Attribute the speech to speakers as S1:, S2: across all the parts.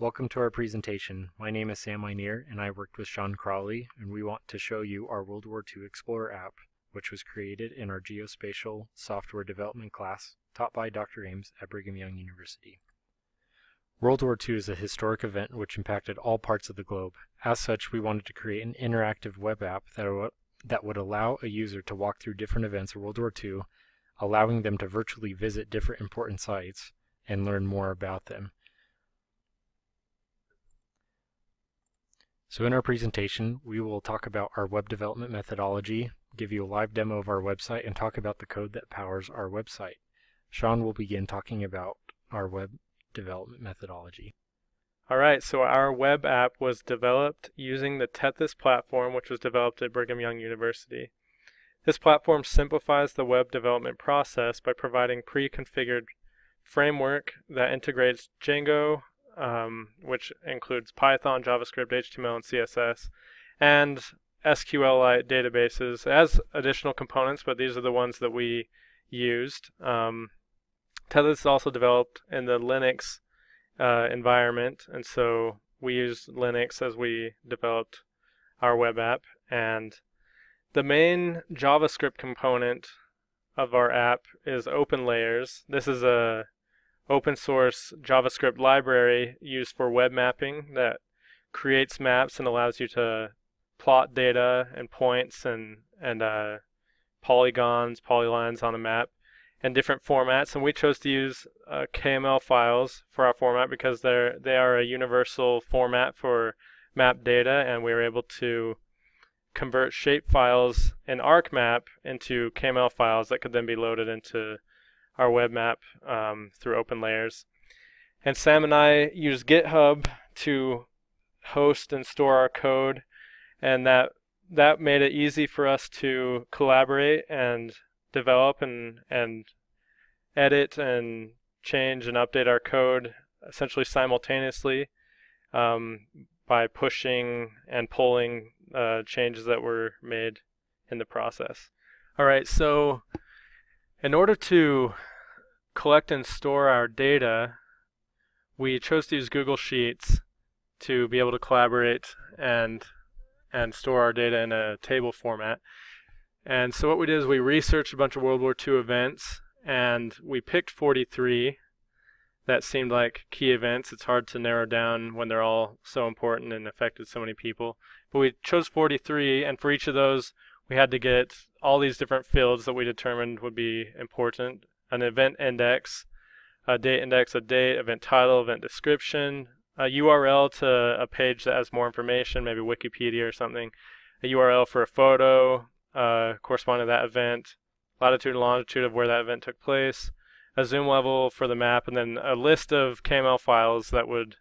S1: Welcome to our presentation. My name is Sam Minear and I worked with Shawn Crawley, and we want to show you our World War II Explorer app, which was created in our Geospatial Software Development class taught by Dr. Ames at Brigham Young University. World War II is a historic event which impacted all parts of the globe. As such, we wanted to create an interactive web app that would allow a user to walk through different events of World War II, allowing them to virtually visit different important sites and learn more about them. So in our presentation, we will talk about our web development methodology, give you a live demo of our website, and talk about the code that powers our website. Shawn will begin talking about our web development methodology.
S2: Alright, so our web app was developed using the Tethys platform, which was developed at Brigham Young University. This platform simplifies the web development process by providing pre-configured framework that integrates Django, which includes Python, JavaScript, HTML, and CSS, and SQLite databases as additional components, but these are the ones that we used. Tethys is also developed in the Linux environment, and so we used Linux as we developed our web app. And the main JavaScript component of our app is OpenLayers. This is a open source JavaScript library used for web mapping that creates maps and allows you to plot data and points and polygons, polylines on a map in different formats. And we chose to use KML files for our format because they are a universal format for map data, and we were able to convert shape files in ArcMap into KML files that could then be loaded into our web map through OpenLayers. And Sam and I use GitHub to host and store our code, and that made it easy for us to collaborate and develop and edit and change and update our code essentially simultaneously by pushing and pulling changes that were made in the process. Alright, so in order to collect and store our data, we chose to use Google Sheets to be able to collaborate and store our data in a table format. And so what we did is we researched a bunch of World War II events, and we picked 43 that seemed like key events. It's hard to narrow down when they're all so important and affected so many people. But we chose 43, and for each of those we had to get all these different fields that we determined would be important: an event index, a date index, a date, event title, event description, a URL to a page that has more information, maybe Wikipedia or something, a URL for a photo corresponding to that event, latitude and longitude of where that event took place, a zoom level for the map, and then a list of KML files that would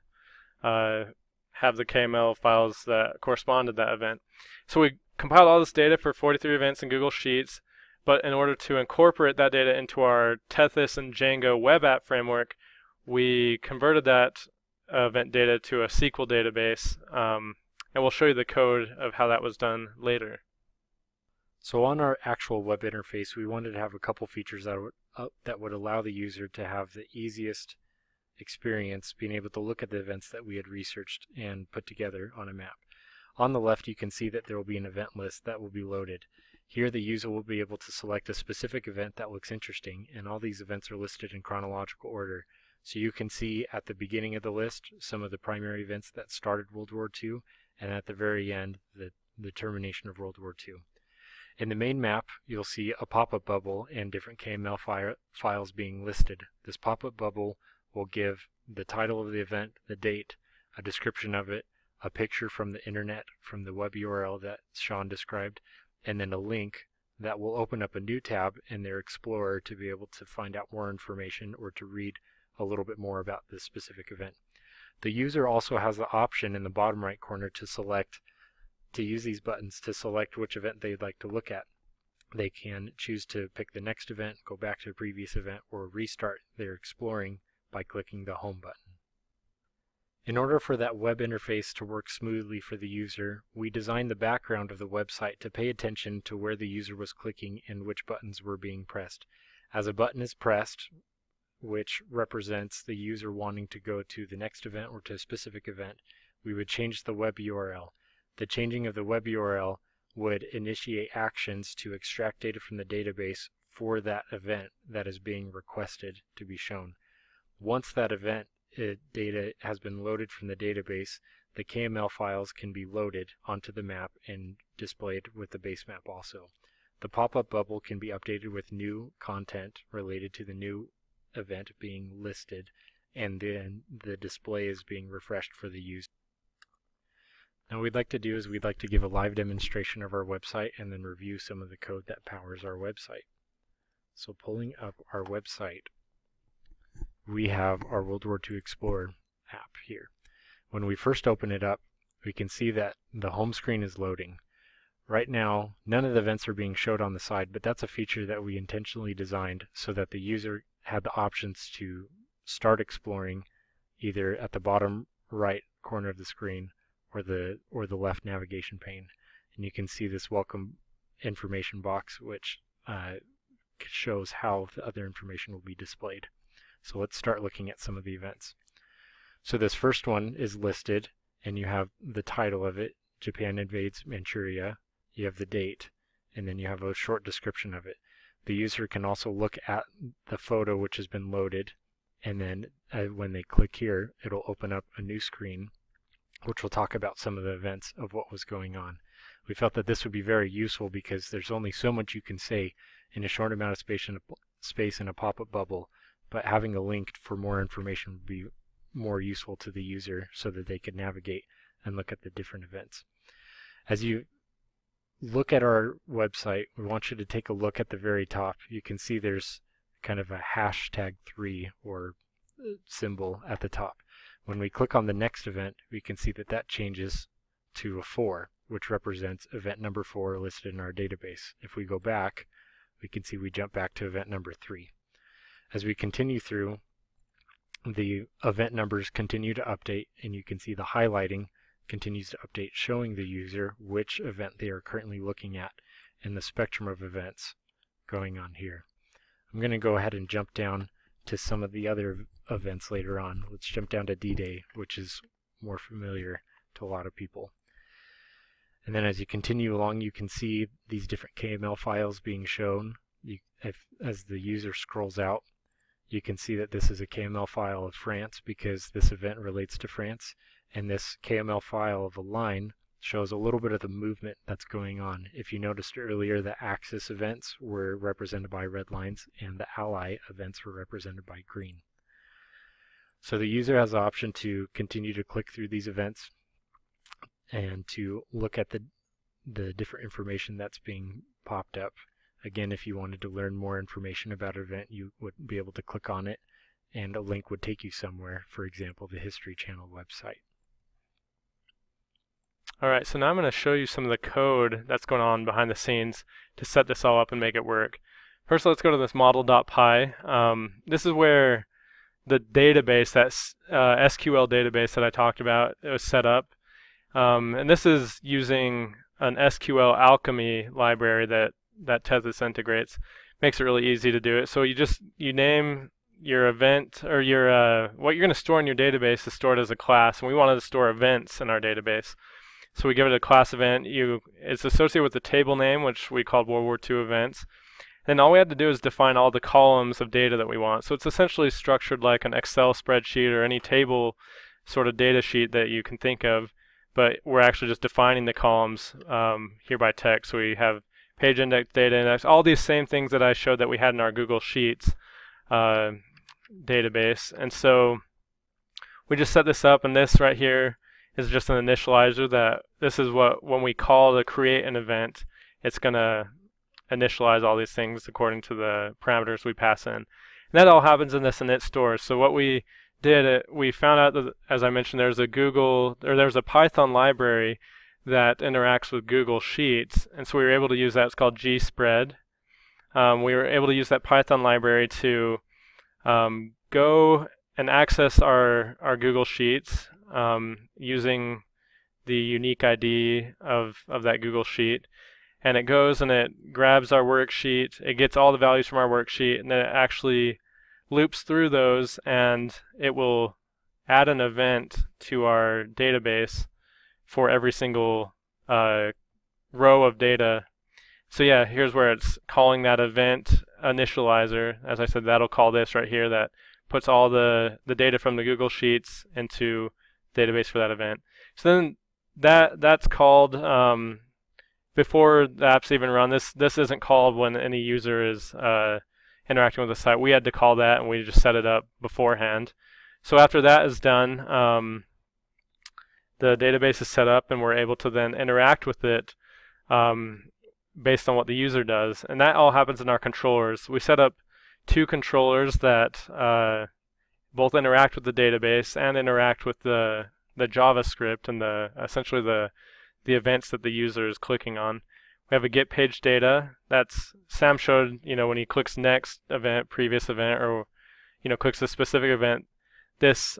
S2: have the KML files that correspond to that event. So we compiled all this data for 43 events in Google Sheets, but in order to incorporate that data into our Tethys and Django web app framework, we converted that event data to a SQL database, and we'll show you the code of how that was done later.
S1: So on our actual web interface, we wanted to have a couple features that would allow the user to have the easiest experience being able to look at the events that we had researched and put together on a map. On the left, you can see that there will be an event list that will be loaded. Here the user will be able to select a specific event that looks interesting, and all these events are listed in chronological order. So you can see at the beginning of the list some of the primary events that started World War II, and at the very end the termination of World War II. In the main map, you'll see a pop-up bubble and different KML files being listed. This pop-up bubble will give the title of the event, the date, a description of it, a picture from the internet, from the web URL that Shawn described, and then a link that will open up a new tab in their Explorer to be able to find out more information or to read a little bit more about this specific event. The user also has the option in the bottom right corner to use these buttons to select which event they'd like to look at. They can choose to pick the next event, go back to a previous event, or restart their exploring by clicking the home button. In order for that web interface to work smoothly for the user, we designed the background of the website to pay attention to where the user was clicking and which buttons were being pressed. As a button is pressed, which represents the user wanting to go to the next event or to a specific event, we would change the web URL. The changing of the web URL would initiate actions to extract data from the database for that event that is being requested to be shown. Once that event data has been loaded from the database, the KML files can be loaded onto the map and displayed with the base map also. The pop-up bubble can be updated with new content related to the new event being listed, and then the display is being refreshed for the user. Now what we'd like to do is we'd like to give a live demonstration of our website and then review some of the code that powers our website. So pulling up our website, we have our World War II Explorer app here. When we first open it up, we can see that the home screen is loading. Right now, none of the events are being showed on the side, but that's a feature that we intentionally designed so that the user had the options to start exploring either at the bottom right corner of the screen or the left navigation pane. And you can see this welcome information box, which shows how the other information will be displayed. So let's start looking at some of the events. So this first one is listed, and you have the title of it, Japan Invades Manchuria. You have the date, and then you have a short description of it. The user can also look at the photo which has been loaded, and then when they click here, it'll open up a new screen which will talk about some of the events of what was going on. We felt that this would be very useful because there's only so much you can say in a short amount of space in a pop-up bubble, but having a link for more information would be more useful to the user so that they could navigate and look at the different events. As you look at our website, we want you to take a look at the very top. You can see there's kind of a #3 or symbol at the top. When we click on the next event, we can see that that changes to a 4, which represents event number 4 listed in our database. If we go back, we can see we jump back to event number 3. As we continue through, the event numbers continue to update, and you can see the highlighting continues to update, showing the user which event they are currently looking at and the spectrum of events going on here. I'm going to go ahead and jump down to some of the other events later on. Let's jump down to D-Day, which is more familiar to a lot of people. And then as you continue along, you can see these different KML files being shown. As the user scrolls out, you can see that this is a KML file of France because this event relates to France, and this KML file of a line shows a little bit of the movement that's going on. If you noticed earlier, the Axis events were represented by red lines and the Ally events were represented by green. So the user has the option to continue to click through these events and to look at the different information that's being popped up. Again, if you wanted to learn more information about an event, you would be able to click on it and a link would take you somewhere, for example, the History Channel website.
S2: Alright, so now I'm going to show you some of the code that's going on behind the scenes to set this all up and make it work. First, let's go to this model.py. This is where the database, that SQL database that I talked about, it was set up. And this is using an SQL alchemy library that Tezos integrates. Makes it really easy to do it. So you name your event, or your what you're going to store in your database is stored as a class, and we wanted to store events in our database. So we give it a class event. It's associated with the table name, which we called World War II events. And all we had to do is define all the columns of data that we want. So it's essentially structured like an Excel spreadsheet or any table sort of data sheet that you can think of, but we're actually just defining the columns here by text. So we have page index, data index, all these same things that I showed that we had in our Google Sheets database. And so we just set this up, and this right here is just an initializer that this is what, when we call to create an event, it's going to initialize all these things according to the parameters we pass in. And that all happens in this init store. So what we did, we found out that, as I mentioned, there's a Python library that interacts with Google Sheets, and so we were able to use that. It's called gspread. We were able to use that Python library to go and access our Google Sheets using the unique ID of that Google Sheet. And it goes and it grabs our worksheet, it gets all the values from our worksheet, and then it actually loops through those, and it will add an event to our database for every single row of data. So yeah, here's where it's calling that event initializer. As I said, that'll call this right here that puts all the data from the Google Sheets into the database for that event. So then that's called before the app's even run. This isn't called when any user is interacting with the site. We had to call that, and we just set it up beforehand. So after that is done, the database is set up, and we're able to then interact with it based on what the user does. And that all happens in our controllers. We set up 2 controllers that both interact with the database and interact with the JavaScript and essentially the events that the user is clicking on. We have a get page data. That's Sam showed, when he clicks next event, previous event, or clicks a specific event, this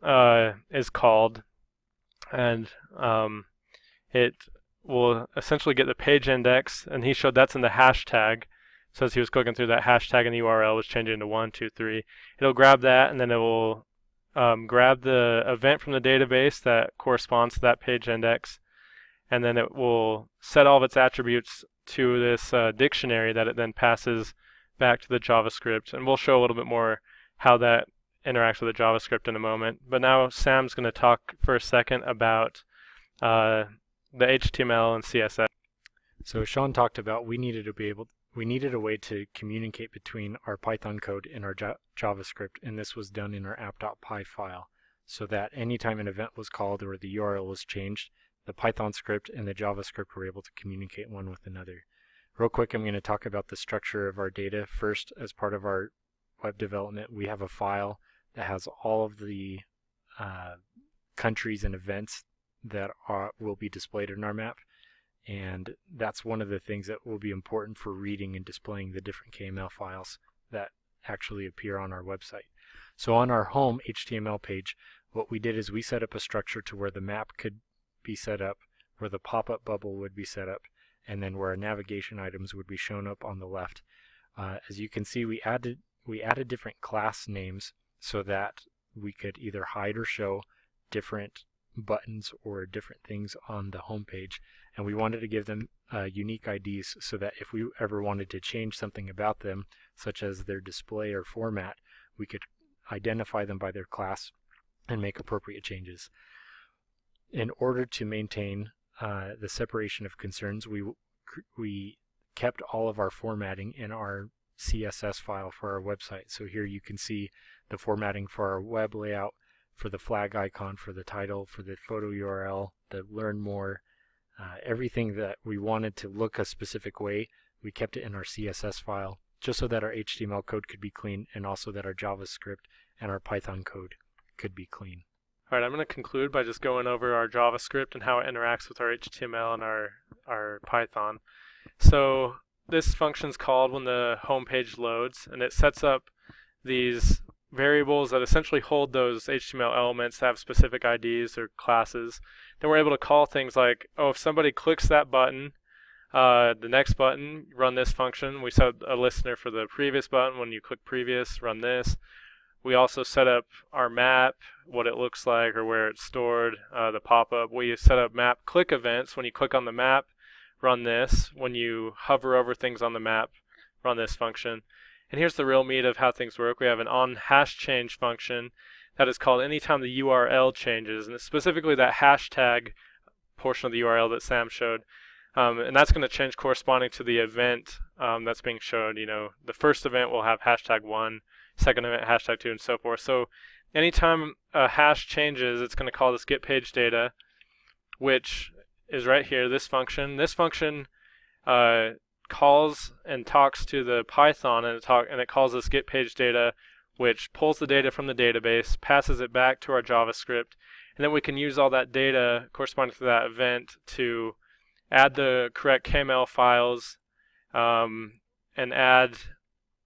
S2: is called, and it will essentially get the page index, and he showed that's in the hashtag. So as he was clicking through that hashtag, and the URL was changing to 1, 2, 3. It'll grab that, and then it will grab the event from the database that corresponds to that page index, and then it will set all of its attributes to this dictionary that it then passes back to the JavaScript. And we'll show a little bit more how that interacts with the JavaScript in a moment. But now Sam's going to talk for a second about the HTML and CSS.
S1: So Shawn talked about we needed a way to communicate between our Python code and our JavaScript, and this was done in our app.py file, so that anytime an event was called or the URL was changed, the Python script and the JavaScript were able to communicate one with another. Real quick, I'm going to talk about the structure of our data. First, as part of our web development, we have a file that has all of the countries and events that will be displayed in our map. And that's one of the things that will be important for reading and displaying the different KML files that actually appear on our website. So on our home HTML page, what we did is we set up a structure to where the map could be set up, where the pop-up bubble would be set up, and then where our navigation items would be shown up on the left. As you can see, we added different class names so that we could either hide or show different buttons or different things on the home page, and we wanted to give them unique IDs so that if we ever wanted to change something about them, such as their display or format, we could identify them by their class and make appropriate changes. In order to maintain the separation of concerns, we kept all of our formatting in our CSS file for our website. So here you can see the formatting for our web layout, for the flag icon, for the title, for the photo URL, the learn more, everything that we wanted to look a specific way, we kept it in our CSS file, just so that our HTML code could be clean, and also that our JavaScript and our Python code could be clean.
S2: All right, I'm going to conclude by just going over our JavaScript and how it interacts with our HTML and our Python. So this function's called when the home page loads, and it sets up these variables that essentially hold those HTML elements that have specific IDs or classes. Then we're able to call things like, if somebody clicks that button, the next button, run this function. We set a listener for the previous button. When you click previous, run this. We also set up our map, what it looks like or where it's stored, the pop-up. We set up map click events. When you click on the map, run this. When you hover over things on the map, run this function. And here's the real meat of how things work. We have an onHashChange function that is called anytime the URL changes, and it's specifically that hashtag portion of the URL that Sam showed. And that's going to change corresponding to the event that's being showed. The first event will have #1, second event #2, and so forth. So anytime a hash changes, it's going to call this getPageData, which is right here, this function. This function calls and talks to the Python, and it calls this getPageData, which pulls the data from the database, passes it back to our JavaScript, and then we can use all that data corresponding to that event to add the correct KML files and add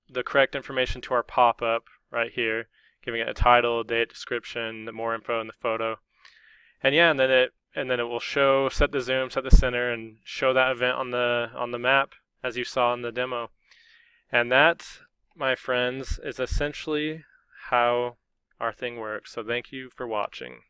S2: the correct information to our pop-up right here, giving it a title, date, description, the more info in the photo. And yeah, and then it will set the zoom, set the center, and show that event on the map as you saw in the demo. And that, my friends, is essentially how our thing works. So thank you for watching.